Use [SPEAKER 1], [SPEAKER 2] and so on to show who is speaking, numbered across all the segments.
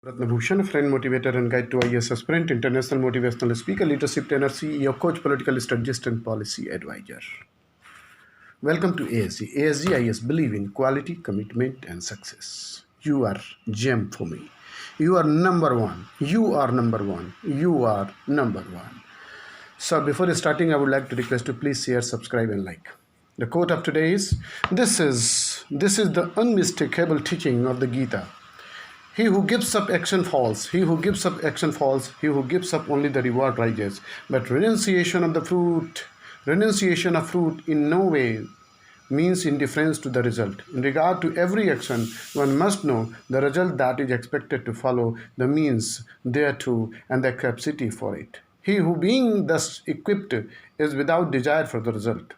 [SPEAKER 1] Ratna Bhushan, friend, motivator, and guide to IAS aspirant, international motivational speaker, leadership trainer, CEO, coach, political strategist, and policy advisor. Welcome to ASG. ASG IAS believe in quality, commitment, and success. You are gem for me. You are number one. You are number one. You are number one. So before starting, I would like to request to please share, subscribe, and like. The quote of today is: This is the unmistakable teaching of the Gita. He who gives up action falls. He who gives up action falls. He who gives up only the reward rises. But renunciation of fruit in no way means indifference to the result. In regard to every action, one must know the result that is expected to follow, the means thereto, and the capacity for it. He who, being thus equipped, is without desire for the result,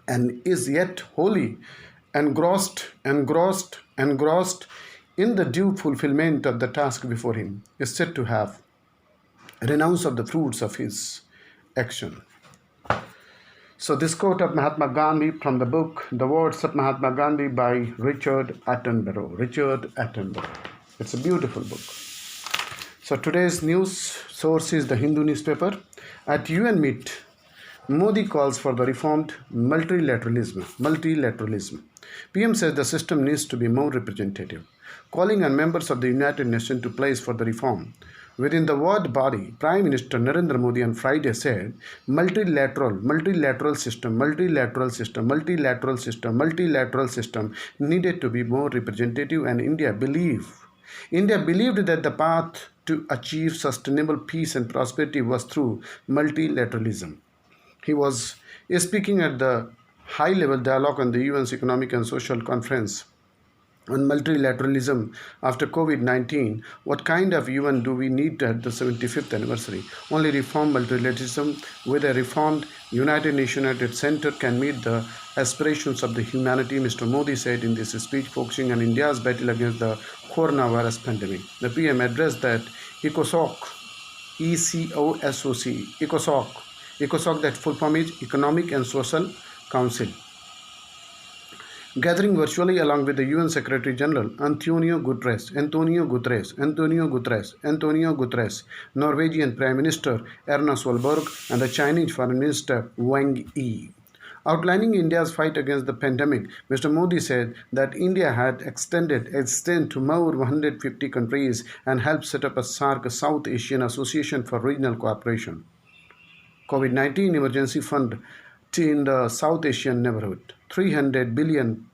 [SPEAKER 1] and is yet wholly engrossed in the due fulfillment of the task before him, is said to have renounced of the fruits of his action. So this quote of Mahatma Gandhi from the book The Words of Mahatma Gandhi by Richard Attenborough. It's a beautiful book. So today's news source is the Hindu newspaper. At UN meet, Modi calls for the reformed multilateralism. PM says the system needs to be more representative, calling on members of the United Nations to place for the reform. Within the world body, Prime Minister Narendra Modi on Friday said, multilateral system needed to be more representative, and India believed that the path to achieve sustainable peace and prosperity was through multilateralism. He was speaking at the high-level dialogue on the UN's Economic and Social Conference on multilateralism after COVID-19. What kind of UN do we need at the 75th anniversary? Only reformed multilateralism with a reformed United Nations at its center can meet the aspirations of the humanity, Mr. Modi said in this speech, focusing on India's battle against the coronavirus pandemic. The PM addressed that ECOSOC, ECOSOC, that full form is Economic and Social Council, gathering virtually along with the UN Secretary General Antonio Guterres, Norwegian Prime Minister Erna Solberg, and the Chinese Foreign Minister Wang Yi. Outlining India's fight against the pandemic, Mr. Modi said that India had extended its stand to more 150 countries and helped set up a SAARC, South Asian Association for Regional Cooperation, COVID-19 emergency fund in the South Asian neighborhood, $300 billion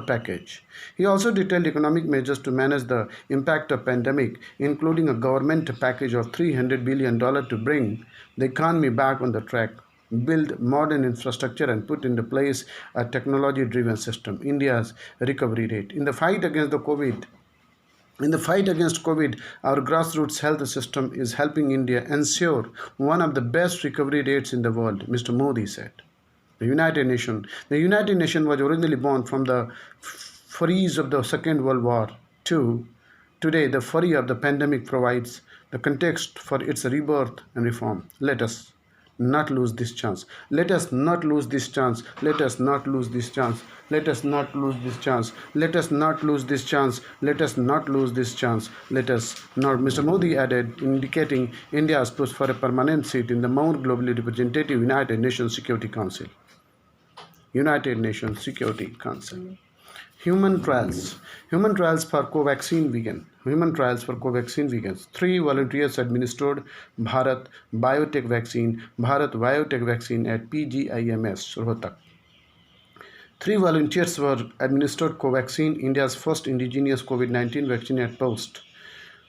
[SPEAKER 1] package. He also detailed economic measures to manage the impact of pandemic, including a government package of $300 billion to bring the economy back on the track, build modern infrastructure, and put into place a technology-driven system. India's recovery rate. In the fight against COVID, our grassroots health system is helping India ensure one of the best recovery rates in the world, Mr. Modi said. The United Nations was originally born from the furies of the Second World War. Today, the fury of the pandemic provides the context for its rebirth and reform. Let us not lose this chance. Let us not lose this chance. Let us not lose this chance. Let us not lose this chance. Let us not lose this chance. Let us not lose this chance. Let us not. Mr. Modi added, indicating India's push for a permanent seat in the more globally representative United Nations Security Council. Human trials for Covaxin vegans. 3 volunteers administered Bharat Biotech vaccine at PGIMS, Rohtak. 3 volunteers were administered Covaxin, India's first indigenous COVID-19 vaccine at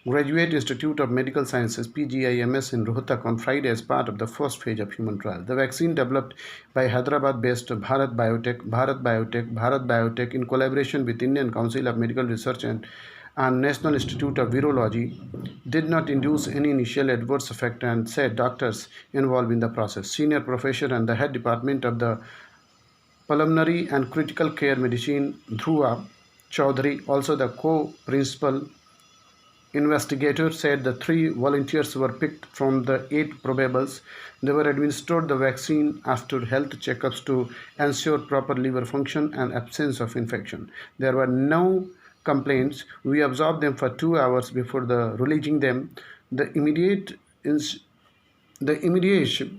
[SPEAKER 1] Graduate Institute of Medical Sciences PGIMS in Rohtak on Friday as part of the first phase of human trial. The vaccine developed by Hyderabad-based Bharat Biotech in collaboration with Indian Council of Medical Research and National Institute of Virology did not induce any initial adverse effect, and said doctors involved in the process. Senior professor and the head department of the Pulmonary and Critical Care Medicine, Dhruva Chaudhary, also the co-principal investigator, said the 3 volunteers were picked from the 8 probables. They were administered the vaccine after health checkups to ensure proper liver function and absence of infection. There were no complaints. We absorb them for 2 hours before the releasing them. The immediate ins- the immediate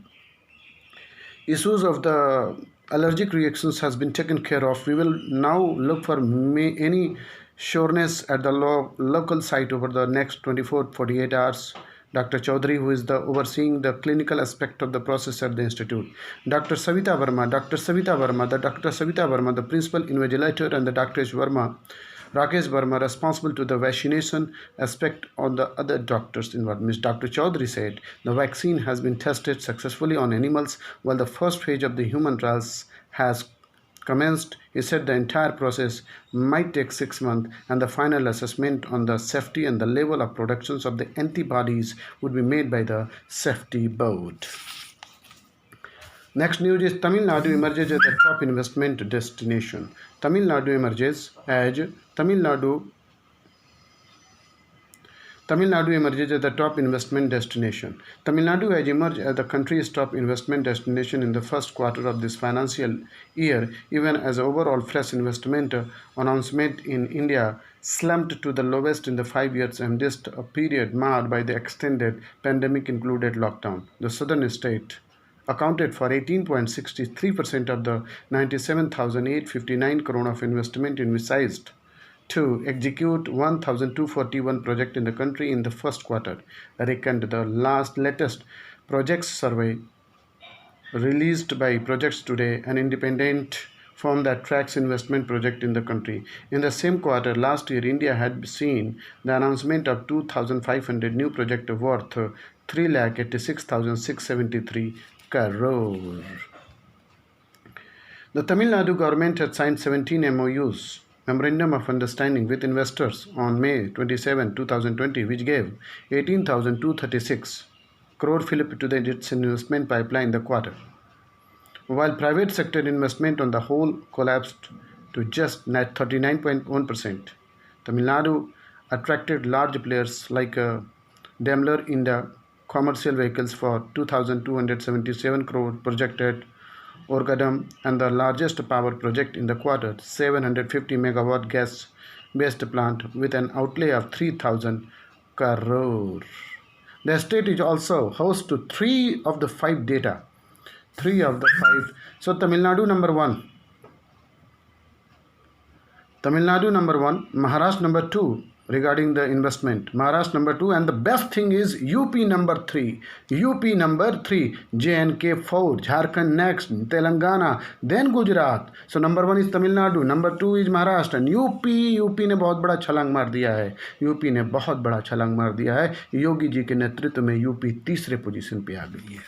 [SPEAKER 1] issues of the allergic reactions has been taken care of. We will now look for any sureness at the local site over the next 24-48 hours. Dr. Chaudhary, who is the overseeing the clinical aspect of the process at the institute. Dr. Savita Verma, the principal invigilator, and the Dr. Rakesh Verma, responsible to the vaccination aspect on the other doctors involved. Ms. Dr. Chaudhary said the vaccine has been tested successfully on animals while the first phase of the human trials has commenced. He said the entire process might take 6 months and the final assessment on the safety and the level of productions of the antibodies would be made by the safety board. Next news is Tamil Nadu emerges as the top investment destination. Tamil Nadu emerges as Tamil Nadu emerges as the top investment destination. Tamil Nadu has emerged as the country's top investment destination in the first quarter of this financial year, even as overall fresh investment announcement in India slumped to the lowest in the 5 years amidst a period marred by the extended pandemic-included lockdown. The southern state accounted for 18.63% of the 97,859 crore of investment envisaged to execute 1,241 projects in the country in the first quarter, reckoned the latest projects survey released by Projects Today, an independent firm that tracks investment project in the country. In the same quarter last year, India had seen the announcement of 2,500 new projects worth 3,86,673 crore. The Tamil Nadu government had signed 17 MOUs, Memorandum of Understanding, with investors on May 27, 2020, which gave 18,236 crore fillip to its investment pipeline in the quarter. While private sector investment on the whole collapsed to just 39.1%, Tamil Nadu attracted large players like Daimler India commercial vehicles for 2,277 crore projected Orgadam, and the largest power project in the quarter, 750 megawatt gas based plant with an outlay of 3,000 crore. The state is also host to 3 of the 5 data. 3 of the 5. So Tamil Nadu number 1. Tamil Nadu number 1, Maharashtra number 2 regarding the investment. Maharashtra number 2, and the best thing is UP number 3. UP number 3, JNK 4, Jharkhand next, Telangana, then Gujarat. So number 1 is Tamil Nadu, number 2 is Maharashtra, and UP ने बहुत बड़ा छलांग मार दिया है. UP ने बहुत बड़ा छलांग मार दिया है. योगी जी के नेतृत्व में यूपी तीसरे पोजीशन पे आ गई है.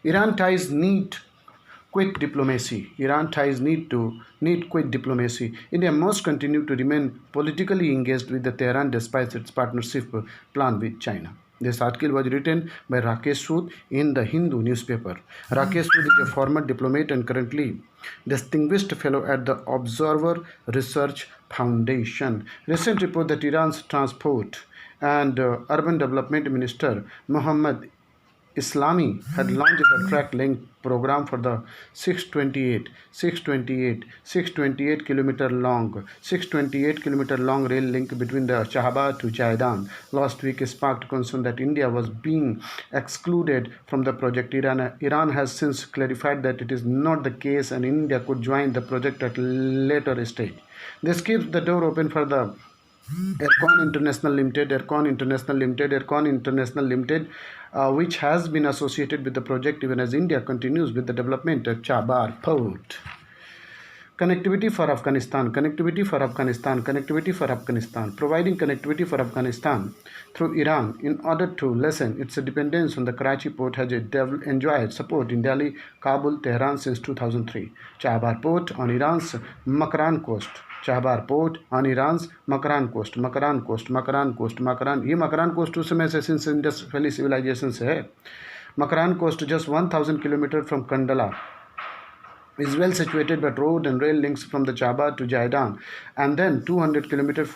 [SPEAKER 1] Iran ties need quick diplomacy. Iran ties need quick diplomacy. India must continue to remain politically engaged with the Tehran despite its partnership plan with China. This article was written by Rakesh Sood in the Hindu newspaper. Rakesh Sood is a former diplomat and currently distinguished fellow at the Observer Research Foundation. Recent report that Iran's transport and urban development minister Mohammad Islami had launched the track link program for the 628 kilometer long rail link between the Shahabad to Jaidan. Last week sparked concern that India was being excluded from the project. Iran has since clarified that it is not the case and India could join the project at later stage. This keeps the door open for the Ercon International Limited, which has been associated with the project even as India continues with the development of Chabar Port. Connectivity for Afghanistan. Providing connectivity for Afghanistan through Iran in order to lessen its dependence on the Karachi port has enjoyed support in Delhi, Kabul, Tehran since 2003. Chabar Port on Iran's Makran coast. Makran coast. ये Makran coast उस समय से since Indus valley civilisation से है. Makran coast just 1,000 km from Kandala is well situated, but road and rail links from the Chabar to Jaidan and then 200 km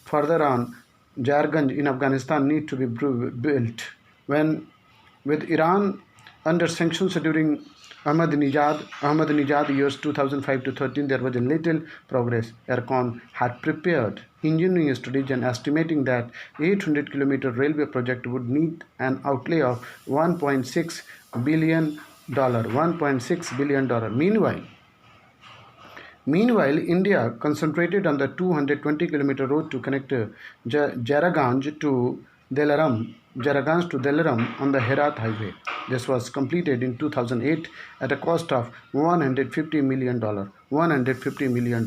[SPEAKER 1] further on Jarganj in Afghanistan need to be built. With Iran under sanctions during Ahmadinejad years 2005 to 13, there was a little progress. Ercon had prepared engineering studies and estimating that 800-kilometer railway project would need an outlay of $1.6 billion. $1.6 billion. Meanwhile, India concentrated on the 220-kilometer road to connect Jaraganj to Delaram on the Herat Highway. This was completed in 2008 at a cost of $150 million. $150 million.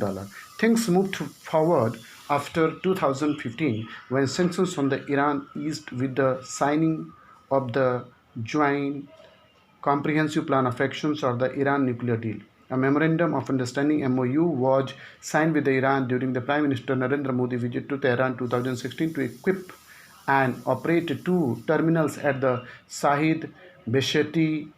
[SPEAKER 1] Things moved forward after 2015 when sanctions on the Iran eased with the signing of the Joint Comprehensive Plan of Actions or the Iran Nuclear Deal. A memorandum of understanding MOU was signed with Iran during the Prime Minister Narendra Modi visit to Tehran 2016 to equip and operate two terminals at the Shahid Besheti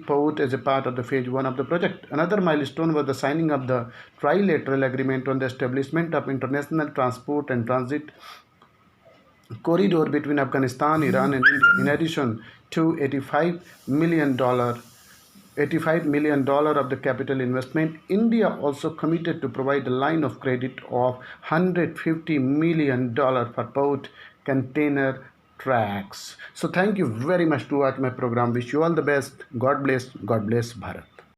[SPEAKER 1] port as a part of the phase 1 of the project. Another milestone was the signing of the trilateral agreement on the establishment of international transport and transit corridor between Afghanistan, Iran, and India. In addition to $85 million of the capital investment, India also committed to provide a line of credit of $150 million for both container tracks. So thank you very much to watch my program. Wish you all the best. God bless. God bless Bharat.